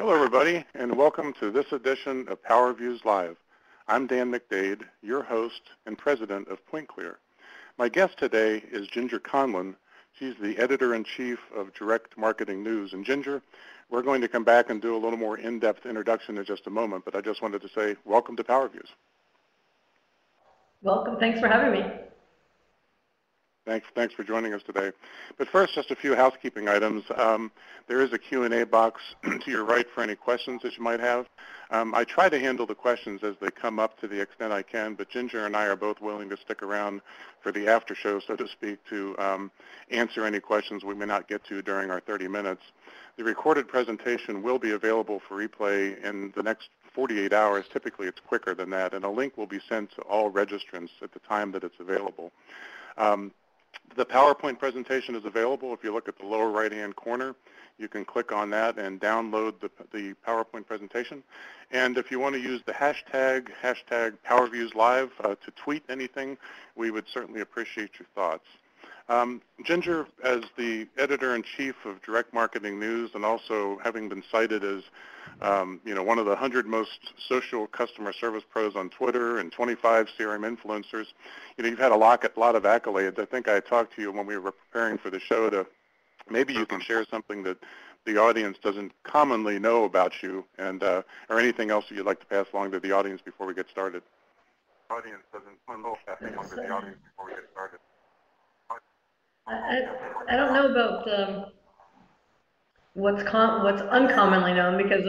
Hello, everybody, and welcome to this edition of PowerViews Live. I'm Dan McDade, your host and president of PointClear. My guest today is Ginger Conlon. She's the editor-in-chief of Direct Marketing News. And Ginger, we're going to come back and do a little more in-depth introduction in just a moment, but I just wanted to say welcome to PowerViews. Welcome. Thanks for having me. Thanks for joining us today. But first, just a few housekeeping items. There is a Q&A box to your right for any questions that you might have. I try to handle the questions as they come up to the extent I can, but Ginger and I are both willing to stick around for the after show, so to speak, to answer any questions we may not get to during our 30 minutes. The recorded presentation will be available for replay in the next 48 hours. Typically, it's quicker than that, and a link will be sent to all registrants at the time that it's available. The PowerPoint presentation is available. If you look at the lower right-hand corner, you can click on that and download the PowerPoint presentation. And if you want to use the hashtag PowerViewsLive to tweet anything, we would certainly appreciate your thoughts. Ginger, as the editor-in-chief of Direct Marketing News, and also having been cited as one of the 100 most social customer service pros on Twitter and 25 CRM influencers, you've had a lot of accolades. I think I talked to you when we were preparing for the show to maybe you can share something that the audience doesn't commonly know about you, and or anything else that you'd like to pass along to the audience before we get started. Audience doesn't know anything else to the audience before we get started. I don't know about what's uncommonly known, because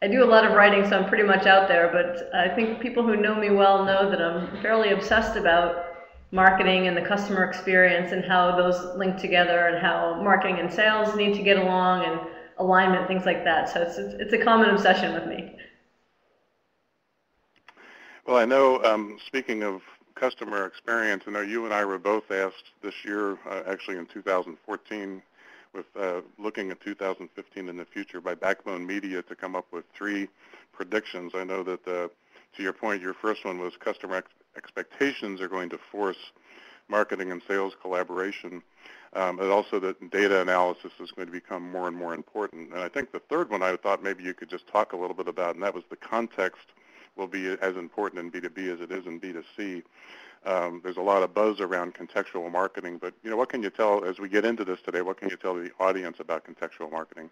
I do a lot of writing, so I'm pretty much out there, but I think people who know me well know that I'm fairly obsessed about marketing and the customer experience and how those link together and how marketing and sales need to get along and alignment, things like that. So it's a common obsession with me. Well, I know, speaking of customer experience, I know you and I were both asked this year, actually in 2014, with looking at 2015 in the future by Backbone Media to come up with 3 predictions. I know that, to your point, your first one was customer expectations are going to force marketing and sales collaboration, but also that data analysis is going to become more and more important. And I think the third one I thought maybe you could just talk a little bit about, and that was the context will be as important in B2B as it is in B2C. There's a lot of buzz around contextual marketing, but what can you tell, as we get into this today, what can you tell the audience about contextual marketing?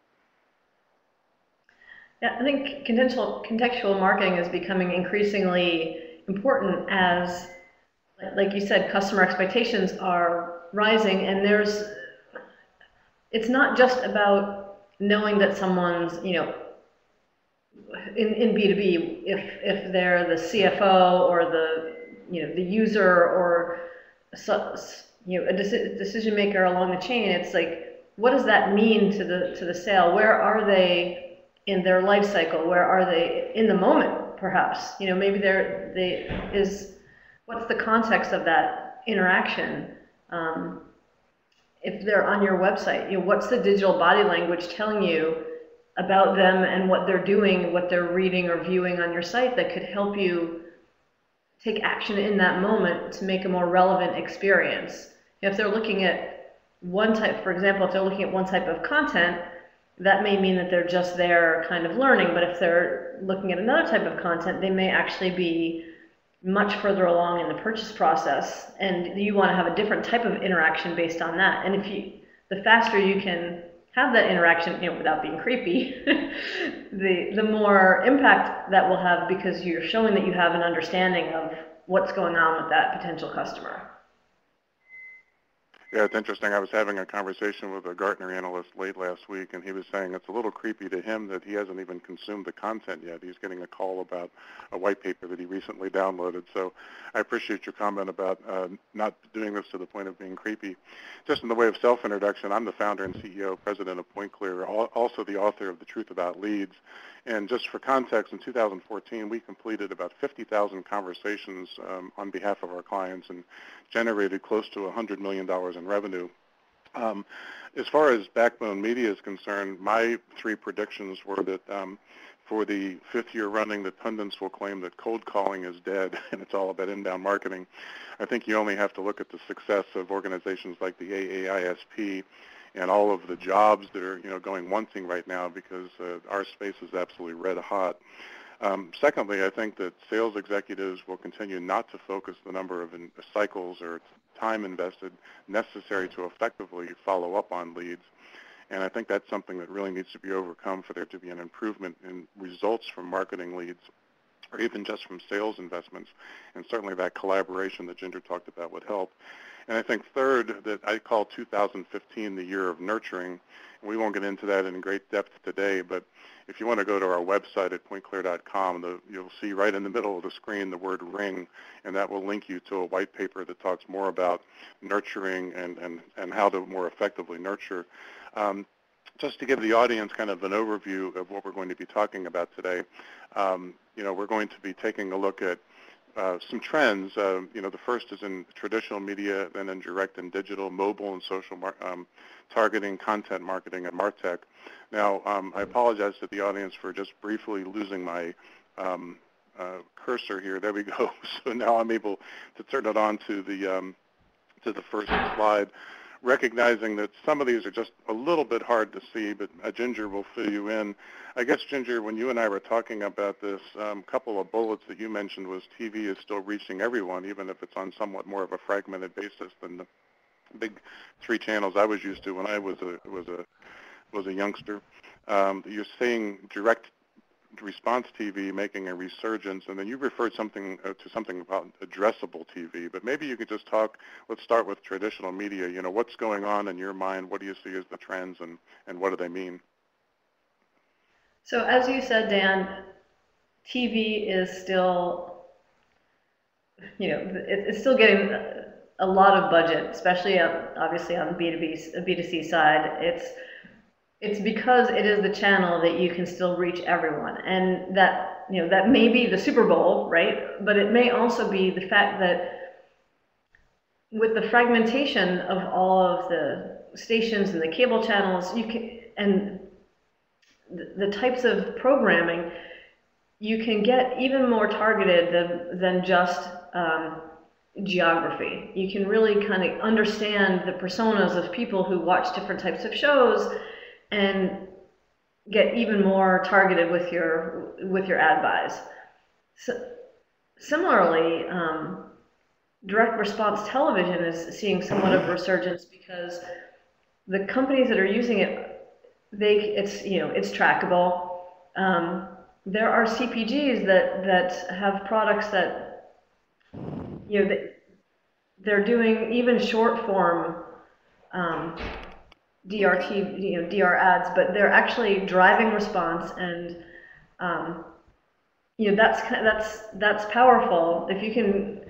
Yeah, I think contextual marketing is becoming increasingly important as, like you said, customer expectations are rising, and it's not just about knowing that someone's, in B2B, if they're the CFO or the user or a decision maker along the chain. It's like, what does that mean to the sale? Where are they in their life cycle? Where are they in the moment, perhaps? Maybe what's the context of that interaction? If they're on your website, what's the digital body language telling you about them and what they're doing, what they're reading or viewing on your site that could help you take action in that moment to make a more relevant experience? If they're looking at one type, for example, if they're looking at one type of content, that may mean that they're just there kind of learning, but if they're looking at another type of content, they may actually be much further along in the purchase process, and you want to have a different type of interaction based on that. And the faster you can have that interaction, without being creepy, the more impact that will have, because you're showing that you have an understanding of what's going on with that potential customer. Yeah, it's interesting. I was having a conversation with a Gartner analyst late last week, and he was saying it's a little creepy to him that he hasn't even consumed the content yet. He's getting a call about a white paper that he recently downloaded. So I appreciate your comment about not doing this to the point of being creepy. Just in the way of self-introduction, I'm the founder and CEO, president of PointClear, also the author of The Truth About Leads. And just for context, in 2014, we completed about 50,000 conversations on behalf of our clients and generated close to $100 million in revenue. As far as Backbone Media is concerned, my 3 predictions were that for the 5th year running, the pundits will claim that cold calling is dead and it's all about inbound marketing. I think you only have to look at the success of organizations like the AAISP and all of the jobs that are, going one-thing right now, because our space is absolutely red hot. Secondly, I think that sales executives will continue not to focus the number of cycles or time invested necessary to effectively follow up on leads. And I think that's something that really needs to be overcome for there to be an improvement in results from marketing leads, or even just from sales investments. And certainly that collaboration that Ginger talked about would help. And I think third, that I call 2015 the year of nurturing. And we won't get into that in great depth today, but if you want to go to our website at PointClear.com, you'll see right in the middle of the screen the word ring, and that will link you to a white paper that talks more about nurturing and how to more effectively nurture. Just to give the audience kind of an overview of what we're going to be talking about today, we're going to be taking a look at some trends. The first is in traditional media, then in direct and digital, mobile and social targeting, content marketing, and MarTech. Now, I apologize to the audience for just briefly losing my cursor here. There we go. So now I'm able to turn it on to the first slide, recognizing that some of these are just a little bit hard to see, but Ginger will fill you in. I guess, Ginger, when you and I were talking about this, a couple of bullets that you mentioned was TV is still reaching everyone, even if it's on somewhat more of a fragmented basis than the big 3 channels I was used to when I was a youngster. You're seeing direct response TV making a resurgence, and then you referred to something about addressable TV, but maybe you could just talk, let's start with traditional media. What's going on in your mind? What do you see as the trends, and what do they mean? So as you said, Dan, TV is still, it's still getting a lot of budget, especially obviously on the B2C side. It's because it is the channel that you can still reach everyone, and that that may be the Super Bowl, right? But it may also be the fact that with the fragmentation of all of the stations and the cable channels, and the types of programming, you can get even more targeted than just geography. You can really kind of understand the personas of people who watch different types of shows and get even more targeted with your ad buys. So, similarly, direct response television is seeing somewhat of a resurgence because the companies that are using it, it's trackable. There are CPGs that have products that they're doing even short form DR ads, but they're actually driving response, and that's powerful. If you can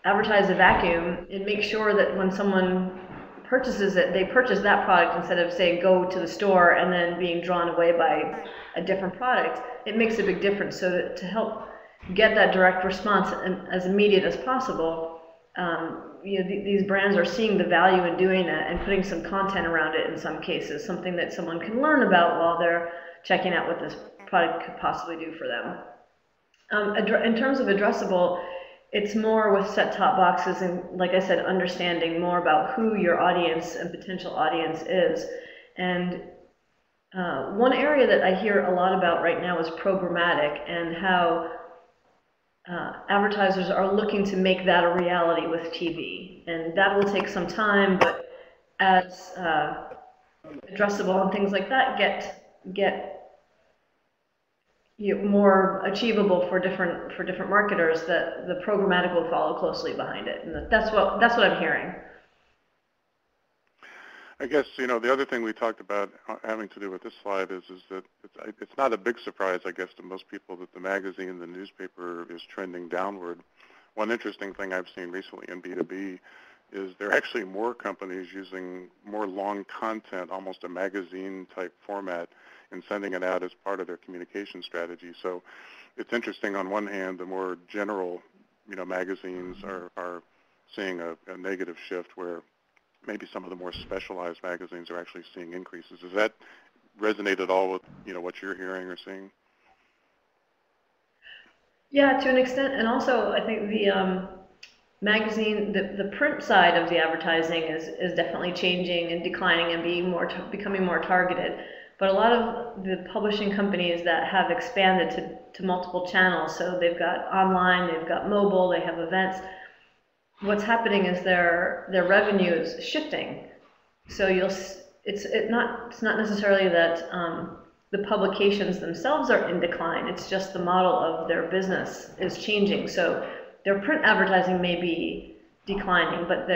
advertise a vacuum and make sure that when someone purchases it, they purchase that product instead of saying go to the store and then being drawn away by a different product, it makes a big difference. So that to help get that direct response as immediate as possible, these brands are seeing the value in doing that and putting some content around it in some cases, something that someone can learn about while they're checking out what this product could possibly do for them. In terms of addressable, it's more with set-top boxes and, like I said, understanding more about who your audience and potential audience is. And one area that I hear a lot about right now is programmatic, and how advertisers are looking to make that a reality with TV. And that will take some time, but as addressable and things like that get more achievable for different marketers, that the programmatic will follow closely behind it. And that's what I'm hearing. I guess, the other thing we talked about having to do with this slide is that it's not a big surprise, I guess, to most people that the magazine and the newspaper is trending downward. One interesting thing I've seen recently in B2B is there are actually more companies using more long content, almost a magazine-type format, and sending it out as part of their communication strategy. So it's interesting, on one hand, the more general, magazines are seeing a negative shift, where maybe some of the more specialized magazines are actually seeing increases. Does that resonate at all with what you're hearing or seeing? Yeah, to an extent. And also, I think magazine, the print side of the advertising is definitely changing and declining and becoming more targeted. But a lot of the publishing companies that have expanded to multiple channels, so they've got online, they've got mobile, they have events, what's happening is their revenue is shifting. So it's not necessarily that the publications themselves are in decline, it's just the model of their business is changing. So their print advertising may be declining, but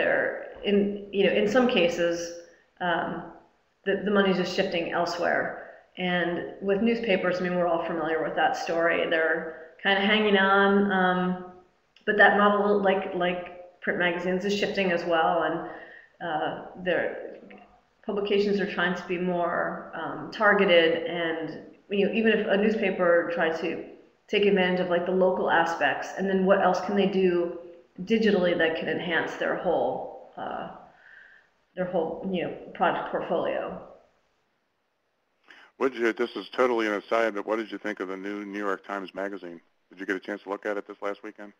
in some cases, the money's just shifting elsewhere. And with newspapers, I mean, we're all familiar with that story. They're kind of hanging on, but that model, like print magazines, is shifting as well. And their publications are trying to be more targeted. And even if a newspaper tries to take advantage of like the local aspects, and then what else can they do digitally that can enhance their whole product portfolio. This is totally an aside, but what did you think of the new New York Times Magazine? Did you get a chance to look at it this last weekend?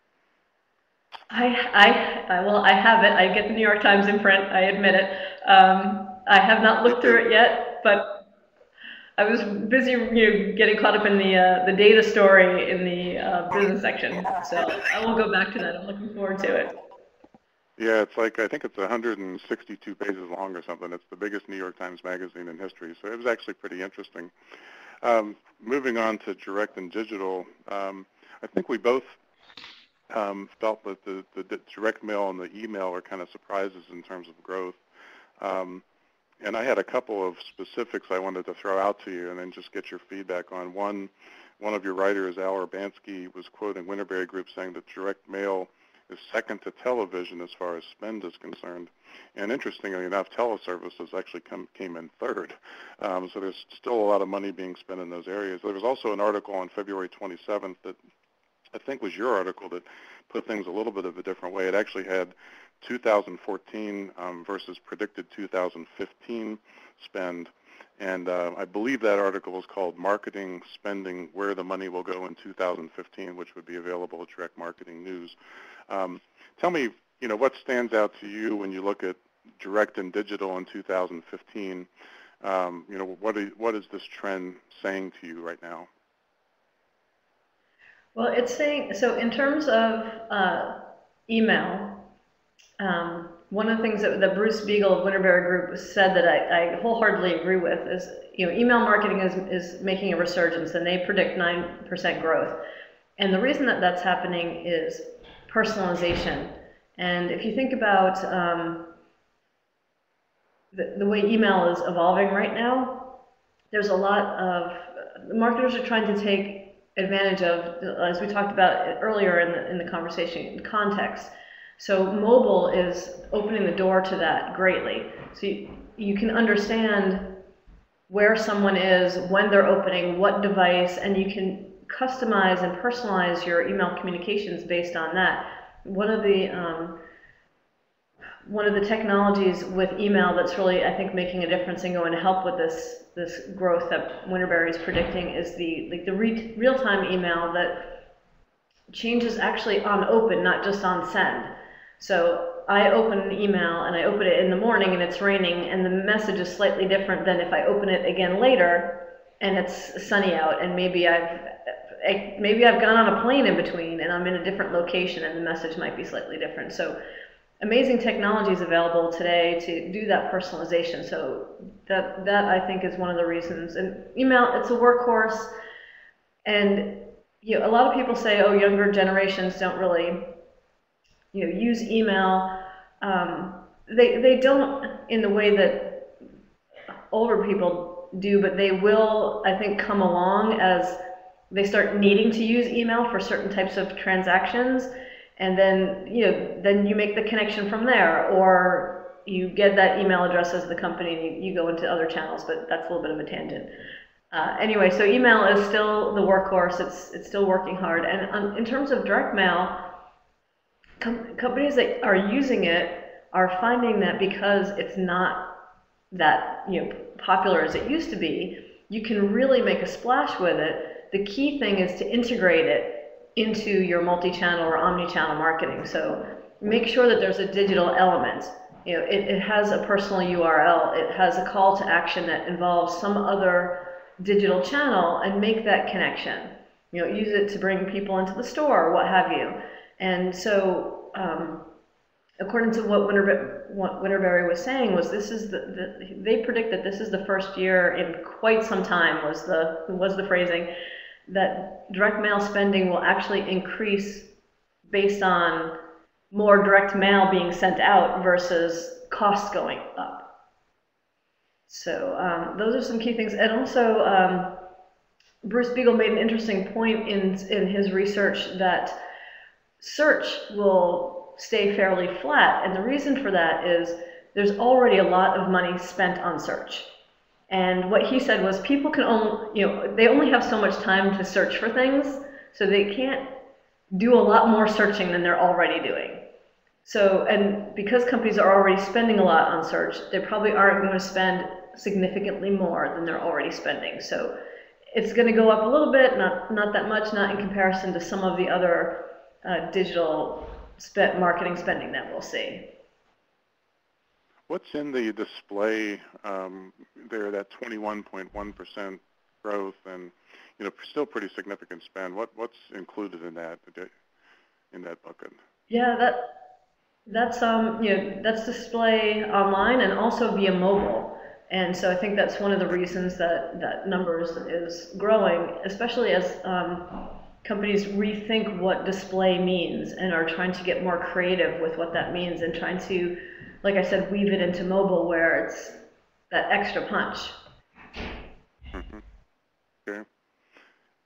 Well, I have it. I get the New York Times in print, I admit it. I have not looked through it yet, but I was busy getting caught up in the data story in the business section. So I will go back to that. I'm looking forward to it. Yeah, it's like, I think it's 162 pages long or something. It's the biggest New York Times magazine in history, so it was actually pretty interesting. Moving on to direct and digital, I think we both felt that the direct mail and the email are kind of surprises in terms of growth. And I had a couple of specifics I wanted to throw out to you and then just get your feedback on. One of your writers, Al Urbanski, was quoting Winterberry Group saying that direct mail is second to television as far as spend is concerned. And interestingly enough, teleservices actually came in third. So there's still a lot of money being spent in those areas. There was also an article on February 27th that I think was your article that put things a little bit of a different way. It actually had 2014 versus predicted 2015 spend. And I believe that article is called Marketing Spending, Where the Money Will Go in 2015, which would be available at Direct Marketing News. Tell me, what stands out to you when you look at direct and digital in 2015? What is this trend saying to you right now? Well, it's saying, so in terms of email, one of the things that Bruce Beagle of Winterberry Group said that I wholeheartedly agree with is, email marketing is making a resurgence, and they predict 9% growth. And the reason that that's happening is personalization. And if you think about the way email is evolving right now, there's a lot of, marketers are trying to take advantage of, as we talked about earlier in the conversation, context. So mobile is opening the door to that greatly. So you can understand where someone is, when they're opening, what device, and you can customize and personalize your email communications based on that. One of the technologies with email that's really, I think, making a difference and going to help with this growth that Winterberry is predicting is the real-time email that changes actually on open, not just on send. So I open an email and I open it in the morning and it's raining and the message is slightly different than if I open it again later and it's sunny out and maybe I've gone on a plane in between and I'm in a different location and the message might be slightly different. So amazing technologies available today to do that personalization. So that I think is one of the reasons. And email, it's a workhorse. And a lot of people say, oh, younger generations don't really use email. They don't in the way that older people do, but they will, I think, come along as they start needing to use email for certain types of transactions. And then, then you make the connection from there, or you get that email address as the company and you go into other channels, but that's a little bit of a tangent. Anyway, so email is still the workhorse. It's still working hard. And in terms of direct mail, companies that are using it are finding that because it's not that popular as it used to be, you can really make a splash with it. The key thing is to integrate it into your multi-channel or omni-channel marketing. So make sure that there's a digital element. It has a personal URL, it has a call to action that involves some other digital channel, and make that connection. Use it to bring people into the store, or what have you. And so, according to what Winterberry was saying, was this is they predict that this is the first year in quite some time, was the phrasing, that direct mail spending will actually increase based on more direct mail being sent out versus costs going up. So those are some key things. And also, Bruce Beagle made an interesting point in his research that search will stay fairly flat. And the reason for that is there's already a lot of money spent on search. And what he said was people can only, they only have so much time to search for things, so they can't do a lot more searching than they're already doing. So, and because companies are already spending a lot on search, they probably aren't going to spend significantly more than they're already spending. So it's going to go up a little bit, not that much, not in comparison to some of the other digital marketing spending that we'll see. What's in the display there, that 21.1% growth, and still pretty significant spend? What's included in that bucket? Yeah, that's that's display online and also via mobile. And so I think that's one of the reasons that numbers is growing, especially as companies rethink what display means and are trying to get more creative with what that means, and trying to, like I said, weave it into mobile where it's that extra punch. Mm-hmm. Okay.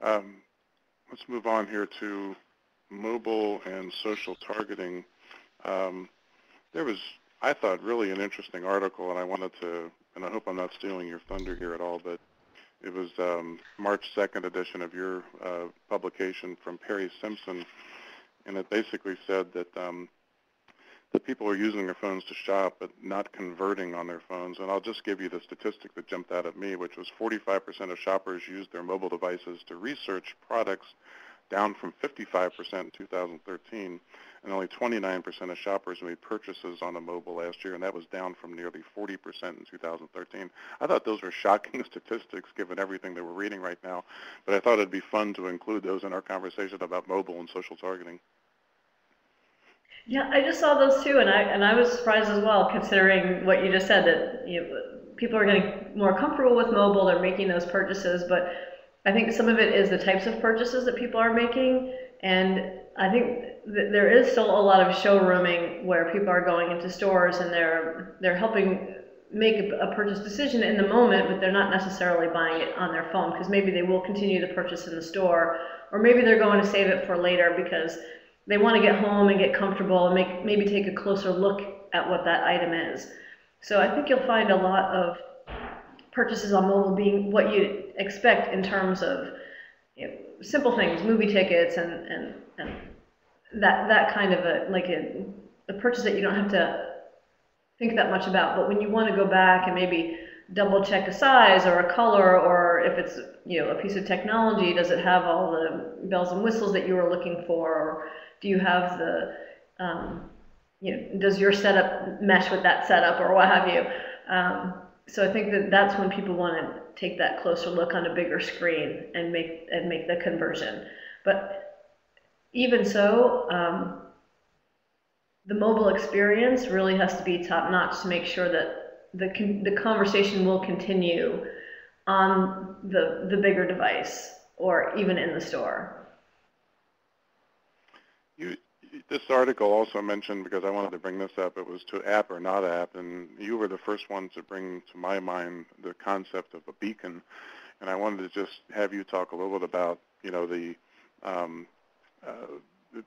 Let's move on here to mobile and social targeting. There was, I thought, really an interesting article, and I wanted to, and I hope I'm not stealing your thunder here at all, but it was March 2nd edition of your publication from Perry Simpson, and it basically said that that people are using their phones to shop but not converting on their phones. And I'll just give you the statistic that jumped out at me, which was 45% of shoppers used their mobile devices to research products, down from 55% in 2013, and only 29% of shoppers made purchases on a mobile last year, and that was down from nearly 40% in 2013. I thought those were shocking statistics given everything that we're reading right now, but I thought it'd be fun to include those in our conversation about mobile and social targeting. Yeah, I just saw those too, and I was surprised as well, considering what you just said, that people are getting more comfortable with mobile, they're making those purchases, but I think some of it is the types of purchases that people are making, and I think that there is still a lot of showrooming where people are going into stores and they're helping make a purchase decision in the moment, but they're not necessarily buying it on their phone, because maybe they will continue the purchase in the store, or maybe they're going to save it for later because they want to get home and get comfortable and maybe take a closer look at what that item is. So I think you'll find a lot of purchases on mobile being what you expect in terms of simple things, movie tickets and that kind of a purchase that you don't have to think that much about. But when you want to go back and maybe double check a size or a color, or if it's a piece of technology, does it have all the bells and whistles that you were looking for, or do you have the does your setup mesh with that setup, or what have you? So I think that's when people want to take that closer look on a bigger screen and make the conversion. But even so, the mobile experience really has to be top-notch to make sure that the conversation will continue on the bigger device or even in the store. This article also mentioned, because I wanted to bring this up, it was to app or not app, and you were the first one to bring to my mind the concept of a beacon, and I wanted to just have you talk a little bit about, the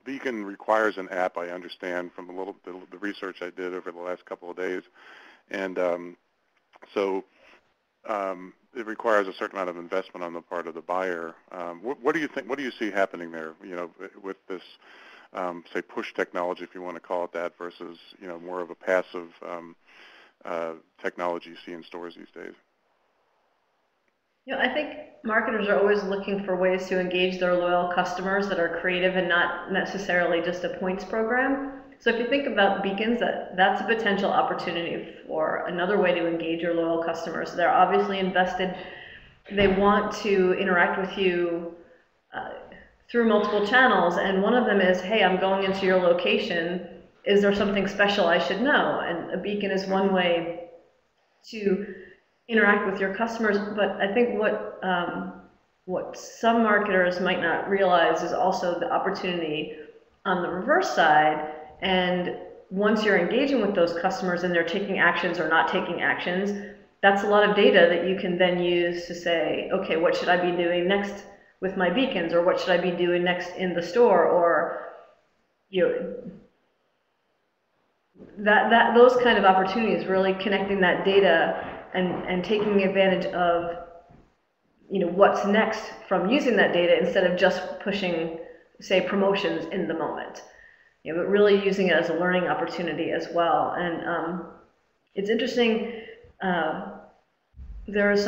beacon requires an app, I understand, from a little bit of the research I did over the last couple of days, and so it requires a certain amount of investment on the part of the buyer. What do you think? What do you see happening there? With this, say, push technology, if you want to call it that, versus more of a passive technology you see in stores these days. I think marketers are always looking for ways to engage their loyal customers that are creative and not necessarily just a points program. So if you think about beacons, that's a potential opportunity for another way to engage your loyal customers. They're obviously invested. They want to interact with you through multiple channels, and one of them is, hey, I'm going into your location. Is there something special I should know? And a beacon is one way to interact with your customers. But I think what some marketers might not realize is also the opportunity on the reverse side. And once you're engaging with those customers and they're taking actions or not taking actions, that's a lot of data that you can then use to say, okay, what should I be doing next with my beacons, or what should I be doing next in the store, or those kind of opportunities, really connecting that data and taking advantage of what's next from using that data instead of just pushing, say, promotions in the moment. But really using it as a learning opportunity as well. And it's interesting. There's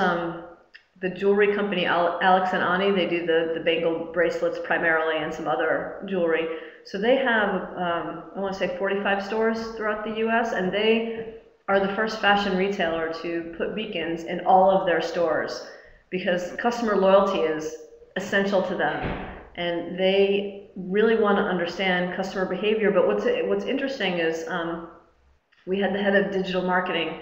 the jewelry company Alex and Ani. They do the bangle bracelets primarily and some other jewelry. So they have I want to say 45 stores throughout the U.S. and they are the first fashion retailer to put beacons in all of their stores because customer loyalty is essential to them, and they really want to understand customer behavior. But what's interesting is we had the head of digital marketing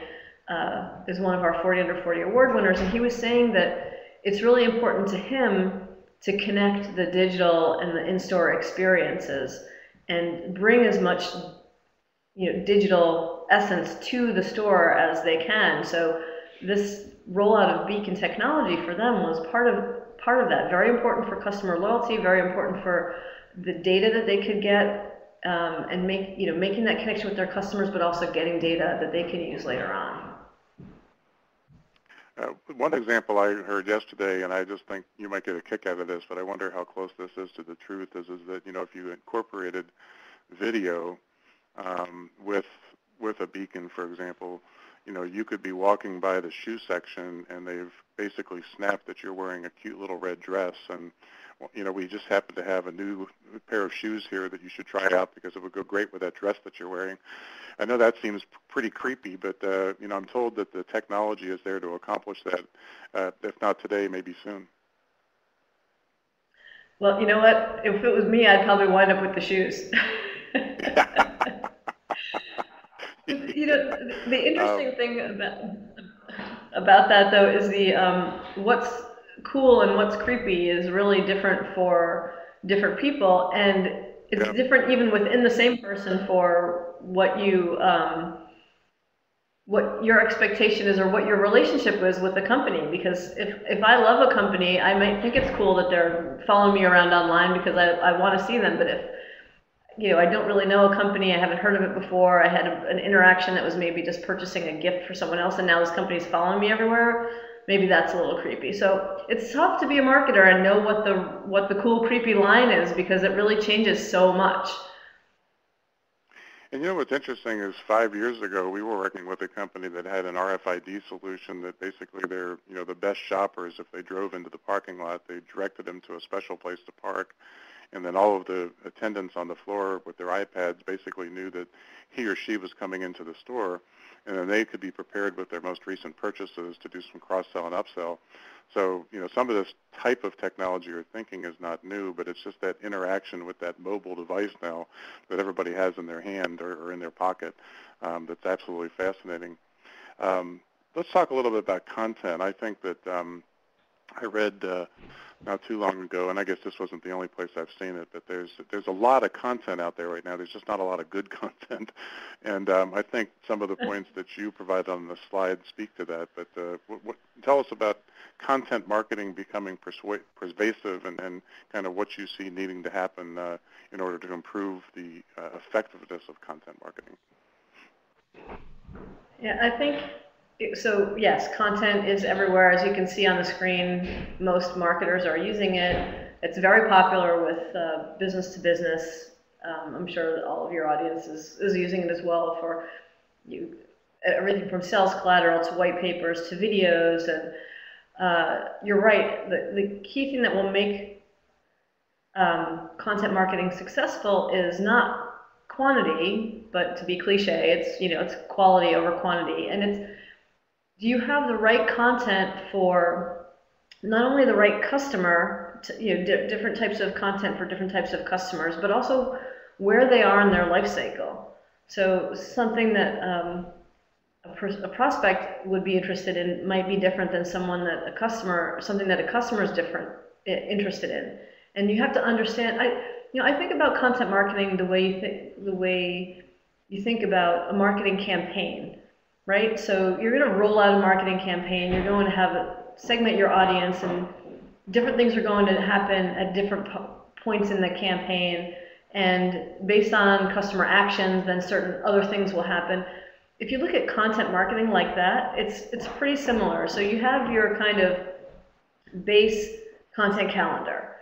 is one of our 40 Under 40 award winners, and he was saying that it's really important to him to connect the digital and the in-store experiences and bring as much digital essence to the store as they can. So this rollout of beacon technology for them was part of that. Very important for customer loyalty, very important for the data that they could get, and making that connection with their customers, but also getting data that they can use later on. One example I heard yesterday, and I just think you might get a kick out of this, but I wonder how close this is to the truth, is that if you incorporated video with a beacon, for example, you could be walking by the shoe section and they've basically snapped that you're wearing a cute little red dress, and we just happen to have a new pair of shoes here that you should try out because it would go great with that dress that you're wearing. I know that seems pretty creepy, but I'm told that the technology is there to accomplish that, if not today, maybe soon. Well, you know what? If it was me, I'd probably wind up with the shoes. The interesting thing about that, though, is what's cool and what's creepy is really different for different people, and it's different even within the same person for what your expectation is or what your relationship is with the company. Because if I love a company, I might think it's cool that they're following me around online because I want to see them. But if I don't really know a company, I haven't heard of it before, I had an interaction that was maybe just purchasing a gift for someone else, and now this company's following me everywhere, maybe that's a little creepy. So it's tough to be a marketer and know what the cool, creepy line is, because it really changes so much. And what's interesting is 5 years ago, we were working with a company that had an RFID solution that basically they're, the best shoppers, if they drove into the parking lot, they directed them to a special place to park. And then all of the attendants on the floor with their iPads basically knew that he or she was coming into the store, and then they could be prepared with their most recent purchases to do some cross-sell and upsell. So, some of this type of technology or thinking is not new, but it's just that interaction with that mobile device now that everybody has in their hand or in their pocket that's absolutely fascinating. Let's talk a little bit about content. I think that I read not too long ago, and I guess this wasn't the only place I've seen it, but there's a lot of content out there right now. There's just not a lot of good content, and I think some of the points that you provide on the slide speak to that. But tell us about content marketing becoming pervasive, and kind of what you see needing to happen in order to improve the effectiveness of content marketing. Yeah, I think so. Yes, content is everywhere. As you can see on the screen, most marketers are using it. It's very popular with business to business. I'm sure that all of your audience is using it as well for everything from sales collateral to white papers to videos. And you're right. The key thing that will make content marketing successful is not quantity, but to be cliche, it's, it's quality over quantity. And it's, do you have the right content for not only the right customer, different types of content for different types of customers, but also where they are in their life cycle. So something that a prospect would be interested in might be different than something that a customer is interested in. And you have to understand, I think about content marketing the way you think about a marketing campaign, right? So you're going to roll out a marketing campaign, you're going to segment your audience, and different things are going to happen at different points in the campaign, and based on customer actions, then certain other things will happen. If you look at content marketing like that, it's pretty similar. So you have your kind of base content calendar,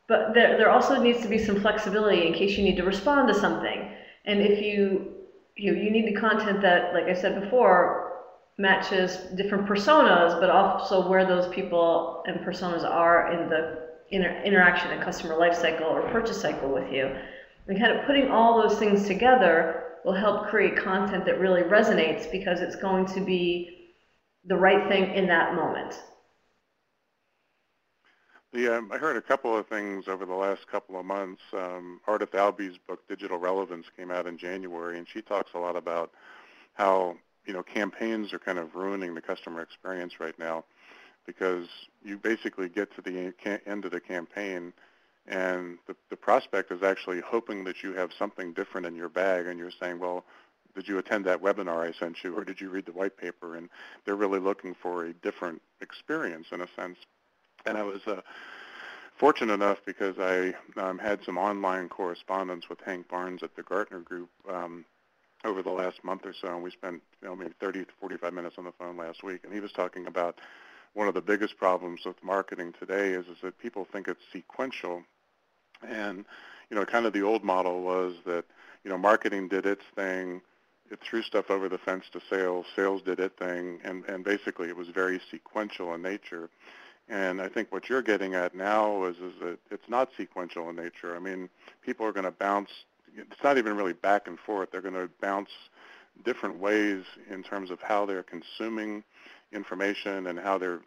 but there also needs to be some flexibility in case you need to respond to something. And if you need the content that, like I said before, matches different personas, but also where those people and personas are in the interaction and customer life cycle or purchase cycle with you. And kind of putting all those things together will help create content that really resonates, because it's going to be the right thing in that moment. I heard a couple of things over the last couple of months. Ardith Alby's book, Digital Relevance, came out in January, and she talks a lot about how campaigns are kind of ruining the customer experience right now, because you basically get to the end of the campaign, and the prospect is actually hoping that you have something different in your bag, and you're saying, well, did you attend that webinar I sent you, or did you read the white paper? And they're really looking for a different experience, in a sense. And I was fortunate enough, because I had some online correspondence with Hank Barnes at the Gartner Group over the last month or so, and we spent maybe 30 to 45 minutes on the phone last week, and he was talking about one of the biggest problems with marketing today is that people think it's sequential. And kind of the old model was that marketing did its thing, it threw stuff over the fence to sales, sales did its thing, and basically it was very sequential in nature. And I think what you're getting at now is that it's not sequential in nature. I mean, people are going to bounce. It's not even really back and forth. They're going to bounce different ways in terms of how they're consuming information and how they're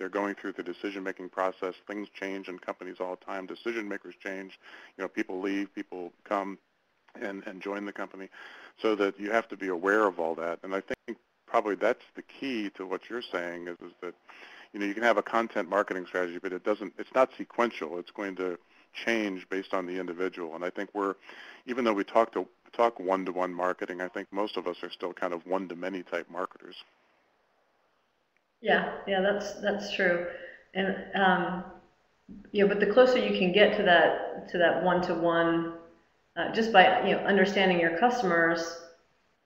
going through the decision-making process. Things change in companies all the time. Decision makers change. People leave, people come and join the company, so that you have to be aware of all that. And I think probably that's the key to what you're saying is that you can have a content marketing strategy, but it's not sequential. It's going to change based on the individual. And I think even though we talk one-to-one marketing, I think most of us are still kind of one-to-many type marketers. Yeah, that's true. And but the closer you can get to that one-to-one, just by understanding your customers,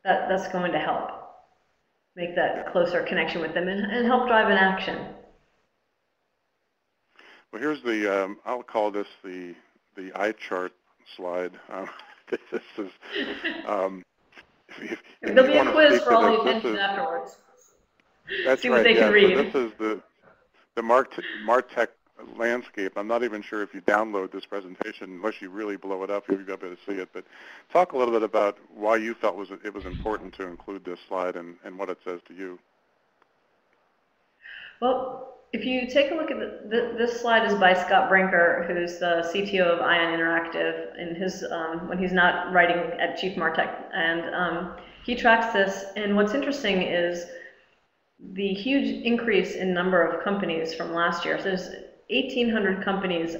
that's going to help make that closer connection with them and help drive an action. Well, here's I'll call this the eye chart slide. This is, there'll be a quiz for all the attention afterwards. That's See right. what they can read. So this is the MarTech landscape. I'm not even sure if you download this presentation, unless you really blow it up, you'll be able to see it. But talk a little bit about why you felt it was important to include this slide and what it says to you. Well, if you take a look at this slide is by Scott Brinker, who's the CTO of Ion Interactive, in his when he's not writing at Chief MarTech, and he tracks this. And what's interesting is the huge increase in number of companies from last year. So there's 1,800 companies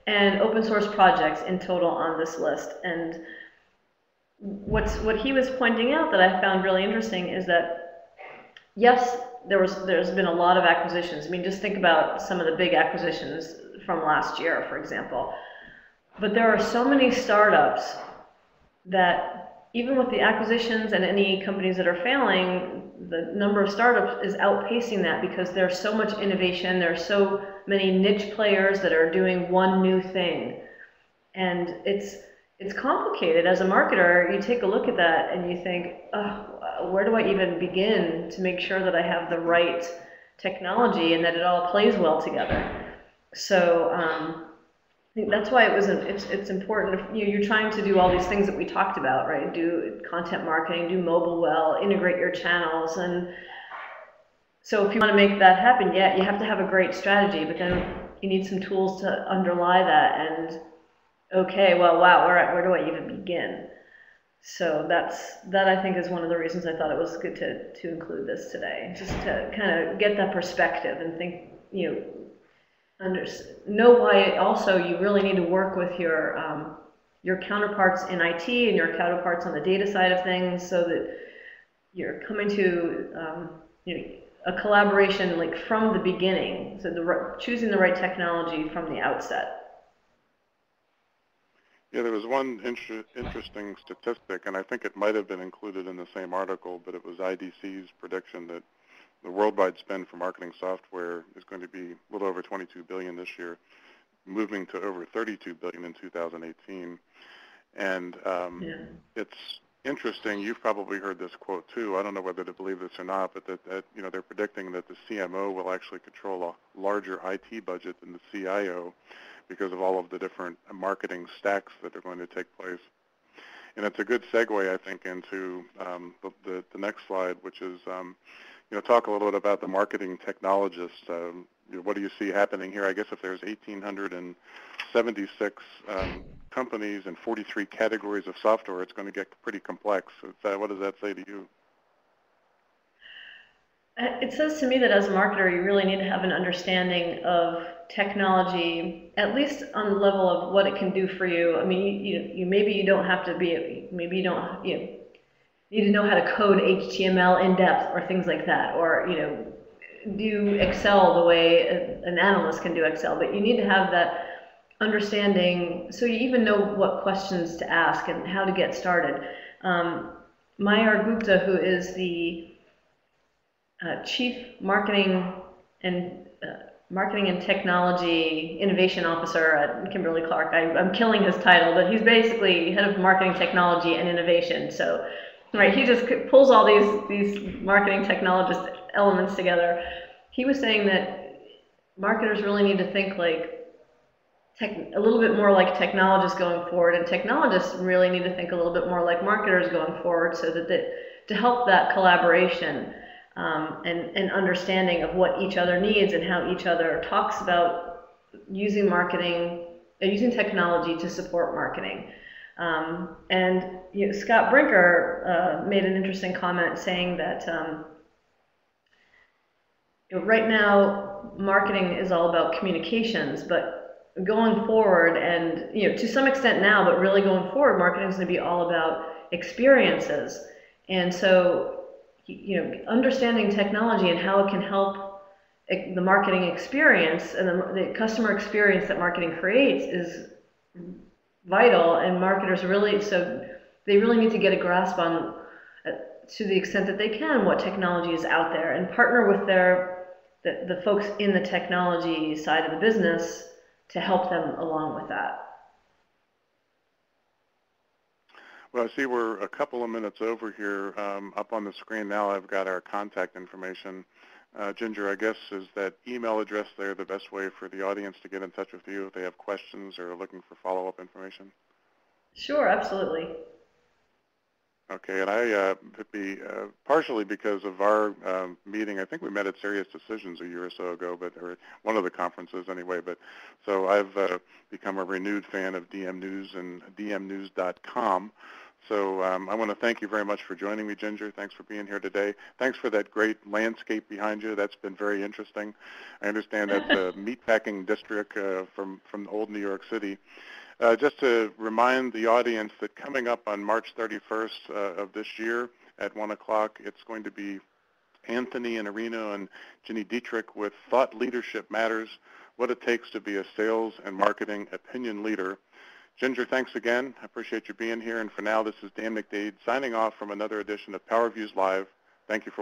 and open source projects in total on this list. And what he was pointing out that I found really interesting is that, yes, there's been a lot of acquisitions. I mean, just think about some of the big acquisitions from last year, for example. But there are so many startups that even with the acquisitions and any companies that are failing, the number of startups is outpacing that, because there's so much innovation. There's so many niche players that are doing one new thing. And it's complicated. As a marketer, you take a look at that and you think, oh, where do I even begin to make sure that I have the right technology and that it all plays well together? So think that's why it's important. If you're trying to do all these things that we talked about, right? Do content marketing, do mobile well, integrate your channels, and so if you want to make that happen, yeah, you have to have a great strategy, but then you need some tools to underlie that. And okay, well, wow, where do I even begin? So that I think is one of the reasons I thought it was good to include this today, just to kind of get that perspective and think, know why also you really need to work with your counterparts in IT and your counterparts on the data side of things, so that you're coming to a collaboration like from the beginning. So choosing the right technology from the outset. Yeah, there was one interesting statistic, and I think it might have been included in the same article, but it was IDC's prediction that the worldwide spend for marketing software is going to be a little over $22 billion this year, moving to over $32 billion in 2018. And it's interesting. You've probably heard this quote too. I don't know whether to believe this or not, but that they're predicting that the CMO will actually control a larger IT budget than the CIO, because of all of the different marketing stacks that are going to take place. And it's a good segue, I think, into the next slide, which is, talk a little bit about the marketing technologists. What do you see happening here? I guess if there's 1,876 companies and 43 categories of software, it's going to get pretty complex. What does that say to you? It says to me that as a marketer, you really need to have an understanding of technology, at least on the level of what it can do for you. I mean, maybe you don't have to be, maybe you don't, need to know how to code HTML in depth or things like that, or do Excel the way an analyst can do Excel. But you need to have that understanding, so you even know what questions to ask and how to get started. Mayur Gupta, who is the Chief Marketing and Technology Innovation Officer at Kimberly-Clark. I'm killing his title, but he's basically head of marketing technology and innovation. So, right, he just pulls all these marketing technologist elements together. He was saying that marketers really need to think like a little bit more like technologists going forward, and technologists really need to think a little bit more like marketers going forward, so that to help that collaboration. And understanding of what each other needs and how each other talks about using using technology to support marketing. And Scott Brinker made an interesting comment saying that right now marketing is all about communications, but going forward, and to some extent now, but really going forward, marketing is going to be all about experiences. And so understanding technology and how it can help the marketing experience and the customer experience that marketing creates is vital, and marketers really need to get a grasp on, to the extent that they can, what technology is out there, and partner with the folks in the technology side of the business to help them along with that. Well, I see we're a couple of minutes over here. Up on the screen now, I've got our contact information. Ginger, I guess, is that email address there the best way for the audience to get in touch with you if they have questions or are looking for follow-up information? Sure, absolutely. Okay, and I partially because of our meeting. I think we met at Serious Decisions a year or so ago, or one of the conferences anyway. But so I've become a renewed fan of DM News and dmnews.com. So I want to thank you very much for joining me, Ginger. Thanks for being here today. Thanks for that great landscape behind you. That's been very interesting. I understand that's a meatpacking district from old New York City. Just to remind the audience that coming up on March 31st of this year at 1 o'clock, it's going to be Anthony Iannarino and Ginny Dietrich with Thought Leadership Matters, What It Takes to Be a Sales and Marketing Opinion Leader. Ginger, thanks again. I appreciate you being here. And for now, this is Dan McDade signing off from another edition of PowerViews Live. Thank you for